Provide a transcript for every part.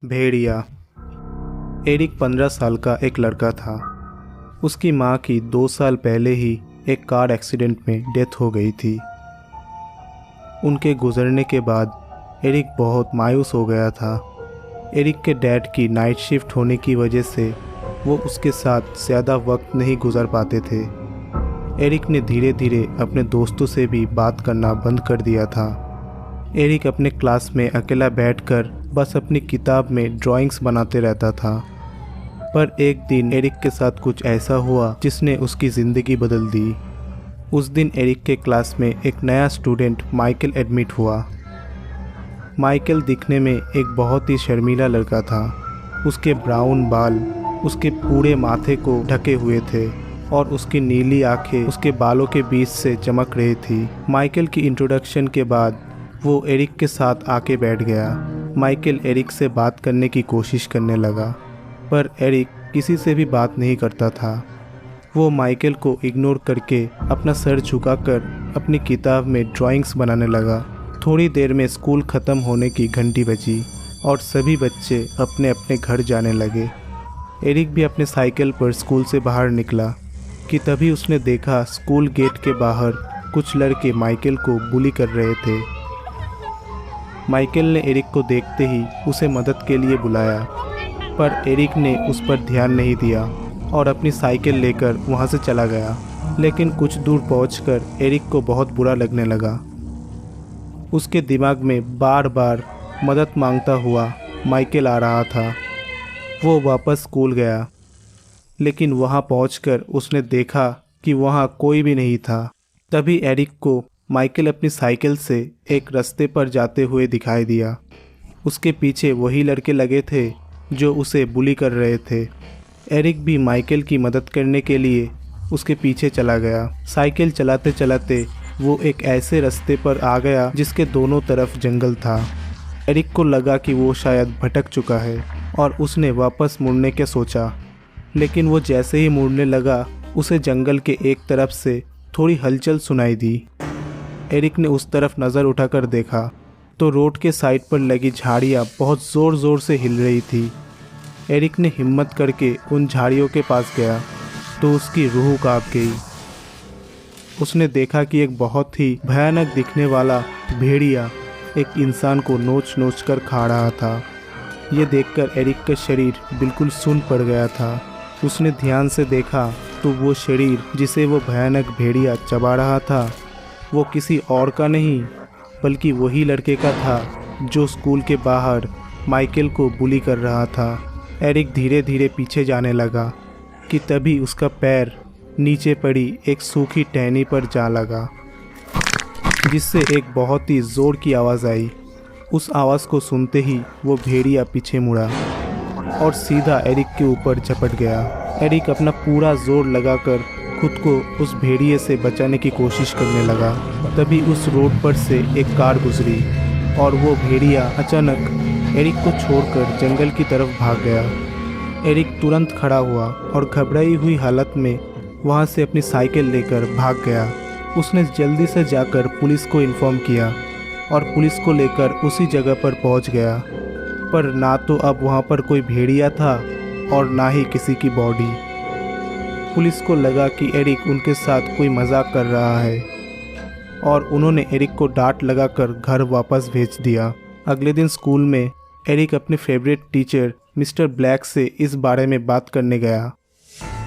भेड़िया। Eric 15 साल का एक लड़का था। उसकी माँ की 2 साल पहले ही एक कार एक्सीडेंट में डेथ हो गई थी। उनके गुजरने के बाद एरिक बहुत मायूस हो गया था। एरिक के डैड की नाइट शिफ्ट होने की वजह से वो उसके साथ ज़्यादा वक्त नहीं गुजार पाते थे। एरिक ने धीरे धीरे अपने दोस्तों से भी बात करना बंद कर दिया था। एरिक अपने क्लास में अकेला बैठकर बस अपनी किताब में ड्राइंग्स बनाते रहता था। पर एक दिन एरिक के साथ कुछ ऐसा हुआ जिसने उसकी ज़िंदगी बदल दी। उस दिन एरिक के क्लास में एक नया स्टूडेंट माइकल एडमिट हुआ। माइकल दिखने में एक बहुत ही शर्मीला लड़का था। उसके ब्राउन बाल उसके पूरे माथे को ढके हुए थे और उसकी नीली आंखें उसके बालों के बीच से चमक रही थी। माइकल की इंट्रोडक्शन के बाद वो एरिक के साथ आके बैठ गया। माइकल एरिक से बात करने की कोशिश करने लगा, पर एरिक किसी से भी बात नहीं करता था। वो माइकल को इग्नोर करके अपना सर झुकाकर अपनी किताब में ड्राइंग्स बनाने लगा। थोड़ी देर में स्कूल ख़त्म होने की घंटी बजी और सभी बच्चे अपने अपने घर जाने लगे। एरिक भी अपने साइकिल पर स्कूल से बाहर निकला कि तभी उसने देखा स्कूल गेट के बाहर कुछ लड़के माइकल को बुली कर रहे थे। माइकल ने एरिक को देखते ही उसे मदद के लिए बुलाया, पर एरिक ने उस पर ध्यान नहीं दिया और अपनी साइकिल लेकर वहां से चला गया। लेकिन कुछ दूर पहुंचकर एरिक को बहुत बुरा लगने लगा। उसके दिमाग में बार बार मदद मांगता हुआ माइकल आ रहा था। वो वापस स्कूल गया, लेकिन वहां पहुंचकर उसने देखा कि वहां कोई भी नहीं था। तभी एरिक को माइकल अपनी साइकिल से एक रास्ते पर जाते हुए दिखाई दिया। उसके पीछे वही लड़के लगे थे जो उसे बुली कर रहे थे। एरिक भी माइकल की मदद करने के लिए उसके पीछे चला गया। साइकिल चलाते चलाते वो एक ऐसे रास्ते पर आ गया जिसके दोनों तरफ जंगल था। एरिक को लगा कि वो शायद भटक चुका है और उसने वापस मुड़ने के सोचा, लेकिन वो जैसे ही मुड़ने लगा उसे जंगल के एक तरफ से थोड़ी हलचल सुनाई दी। एरिक ने उस तरफ नज़र उठाकर देखा तो रोड के साइड पर लगी झाड़ियाँ बहुत ज़ोर ज़ोर से हिल रही थी। एरिक ने हिम्मत करके उन झाड़ियों के पास गया तो उसकी रूह कांप गई। उसने देखा कि एक बहुत ही भयानक दिखने वाला भेड़िया एक इंसान को नोच नोच कर खा रहा था। ये देखकर एरिक का शरीर बिल्कुल सुन्न पड़ गया था। उसने ध्यान से देखा तो वो शरीर जिसे वो भयानक भेड़िया चबा रहा था वो किसी और का नहीं बल्कि वही लड़के का था जो स्कूल के बाहर माइकल को बुली कर रहा था। एरिक धीरे धीरे पीछे जाने लगा कि तभी उसका पैर नीचे पड़ी एक सूखी टहनी पर जा लगा, जिससे एक बहुत ही ज़ोर की आवाज़ आई। उस आवाज़ को सुनते ही वो भेड़िया पीछे मुड़ा और सीधा एरिक के ऊपर झपट गया। एरिक अपना पूरा जोर लगाकर खुद को उस भेड़िए से बचाने की कोशिश करने लगा। तभी उस रोड पर से एक कार गुजरी और वो भेड़िया अचानक एरिक को छोड़कर जंगल की तरफ भाग गया। एरिक तुरंत खड़ा हुआ और घबराई हुई हालत में वहाँ से अपनी साइकिल लेकर भाग गया। उसने जल्दी से जाकर पुलिस को इन्फॉर्म किया और पुलिस को लेकर उसी जगह पर पहुँच गया, पर ना तो अब वहाँ पर कोई भेड़िया था और ना ही किसी की बॉडी। पुलिस को लगा कि एरिक उनके साथ कोई मजाक कर रहा है और उन्होंने एरिक को डांट लगाकर घर वापस भेज दिया। अगले दिन स्कूल में एरिक अपने फेवरेट टीचर मिस्टर ब्लैक से इस बारे में बात करने गया।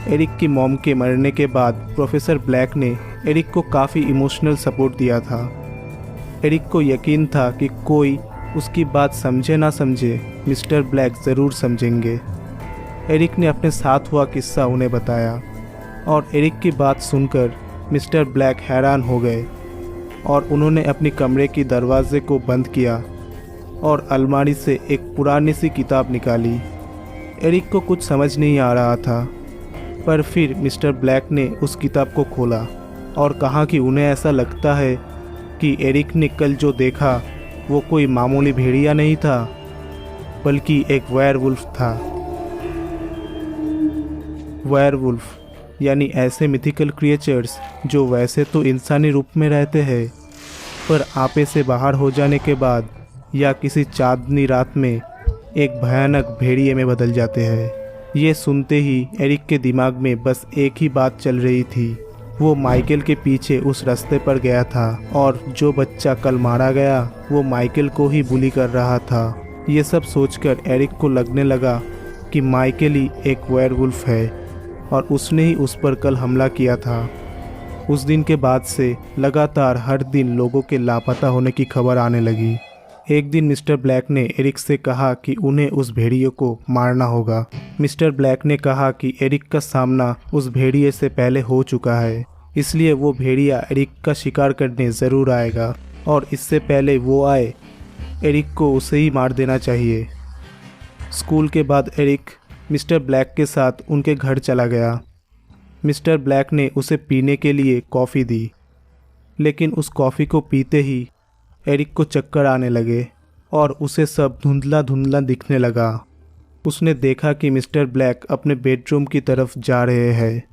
एरिक की मॉम के मरने के बाद प्रोफेसर ब्लैक ने एरिक को काफ़ी इमोशनल सपोर्ट दिया था। एरिक को यकीन था कि कोई उसकी बात समझे ना समझे, मिस्टर ब्लैक ज़रूर समझेंगे। एरिक ने अपने साथ हुआ किस्सा उन्हें बताया और एरिक की बात सुनकर मिस्टर ब्लैक हैरान हो गए और उन्होंने अपने कमरे की दरवाजे को बंद किया और अलमारी से एक पुरानी सी किताब निकाली। एरिक को कुछ समझ नहीं आ रहा था, पर फिर मिस्टर ब्लैक ने उस किताब को खोला और कहा कि उन्हें ऐसा लगता है कि एरिक ने कल जो देखा वो कोई मामूली भेड़िया नहीं था बल्कि एक वेयरवुल्फ था। वेयरवुल्फ यानी ऐसे मिथिकल क्रिएचर्स जो वैसे तो इंसानी रूप में रहते हैं, पर आपे से बाहर हो जाने के बाद या किसी चांदनी रात में एक भयानक भेड़िए में बदल जाते हैं। ये सुनते ही एरिक के दिमाग में बस एक ही बात चल रही थी। वो माइकल के पीछे उस रास्ते पर गया था और जो बच्चा कल मारा गया वो माइकल को ही बुली कर रहा था। ये सब सोचकर एरिक को लगने लगा कि माइकल ही एक वेयरवुल्फ है और उसने ही उस पर कल हमला किया था। उस दिन के बाद से लगातार हर दिन लोगों के लापता होने की खबर आने लगी। एक दिन मिस्टर ब्लैक ने एरिक से कहा कि उन्हें उस भेड़िए को मारना होगा। मिस्टर ब्लैक ने कहा कि एरिक का सामना उस भेड़िए से पहले हो चुका है, इसलिए वो भेड़िया एरिक का शिकार करने ज़रूर आएगा और इससे पहले वो आए एरिक को उसे ही मार देना चाहिए। स्कूल के बाद एरिक मिस्टर ब्लैक के साथ उनके घर चला गया। मिस्टर ब्लैक ने उसे पीने के लिए कॉफ़ी दी, लेकिन उस कॉफ़ी को पीते ही एरिक को चक्कर आने लगे और उसे सब धुंधला धुंधला दिखने लगा। उसने देखा कि मिस्टर ब्लैक अपने बेडरूम की तरफ जा रहे हैं।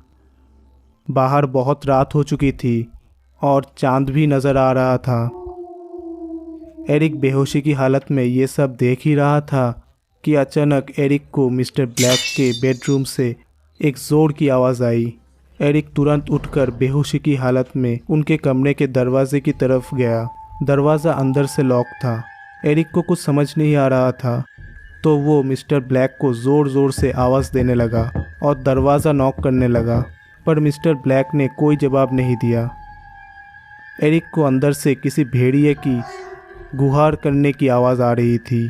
बाहर बहुत रात हो चुकी थी और चांद भी नज़र आ रहा था। एरिक बेहोशी की हालत में ये सब देख ही रहा था कि अचानक एरिक को मिस्टर ब्लैक के बेडरूम से एक ज़ोर की आवाज़ आई। एरिक तुरंत उठकर बेहोशी की हालत में उनके कमरे के दरवाजे की तरफ गया। दरवाज़ा अंदर से लॉक था। एरिक को कुछ समझ नहीं आ रहा था, तो वो मिस्टर ब्लैक को ज़ोर ज़ोर से आवाज़ देने लगा और दरवाज़ा नॉक करने लगा, पर मिस्टर ब्लैक ने कोई जवाब नहीं दिया। एरिक को अंदर से किसी भेड़िए की गुहार करने की आवाज़ आ रही थी।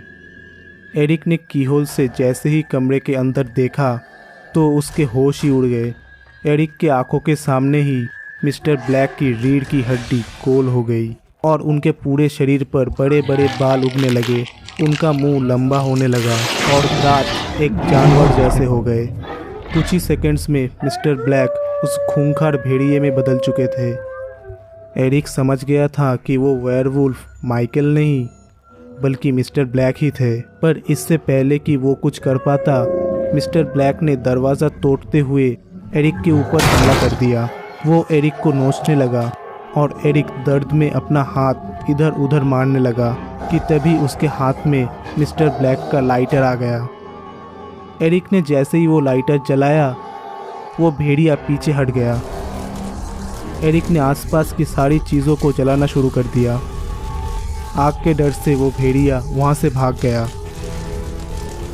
एरिक ने कीहोल से जैसे ही कमरे के अंदर देखा तो उसके होश ही उड़ गए। एरिक के आंखों के सामने ही मिस्टर ब्लैक की रीढ़ की हड्डी गोल हो गई और उनके पूरे शरीर पर बड़े बड़े बाल उगने लगे। उनका मुंह लंबा होने लगा और दांत एक जानवर जैसे हो गए। कुछ ही सेकंड्स में मिस्टर ब्लैक उस खूंखार भेड़िए में बदल चुके थे। एरिक समझ गया था कि वो वेयरवुल्फ माइकल नहीं बल्कि मिस्टर ब्लैक ही थे, पर इससे पहले कि वो कुछ कर पाता, मिस्टर ब्लैक ने दरवाज़ा तोड़ते हुए एरिक के ऊपर हमला कर दिया। वो एरिक को नोचने लगा और एरिक दर्द में अपना हाथ इधर उधर मारने लगा कि तभी उसके हाथ में मिस्टर ब्लैक का लाइटर आ गया। एरिक ने जैसे ही वो लाइटर जलाया, वो भेड़िया पीछे हट गया। एरिक ने आसपास की सारी चीज़ों को जलाना शुरू कर दिया। आग के डर से वो भेड़िया वहाँ से भाग गया।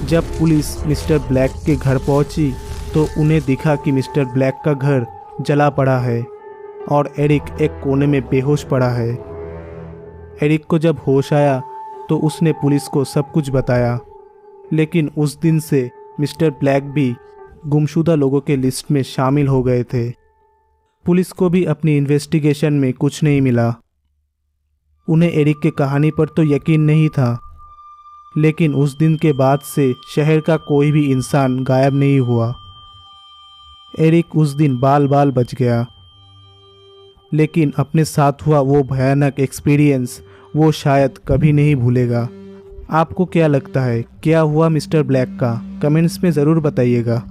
जब पुलिस मिस्टर ब्लैक के घर पहुँची तो उन्हें दिखा कि मिस्टर ब्लैक का घर जला पड़ा है और एरिक एक कोने में बेहोश पड़ा है। एरिक को जब होश आया तो उसने पुलिस को सब कुछ बताया, लेकिन उस दिन से मिस्टर ब्लैक भी गुमशुदा लोगों के लिस्ट में शामिल हो गए थे। पुलिस को भी अपनी इन्वेस्टिगेशन में कुछ नहीं मिला। उन्हें एरिक के कहानी पर तो यकीन नहीं था, लेकिन उस दिन के बाद से शहर का कोई भी इंसान गायब नहीं हुआ। एरिक उस दिन बाल बाल बच गया, लेकिन अपने साथ हुआ वो भयानक एक्सपीरियंस वो शायद कभी नहीं भूलेगा। आपको क्या लगता है, क्या हुआ मिस्टर ब्लैक का? कमेंट्स में ज़रूर बताइएगा।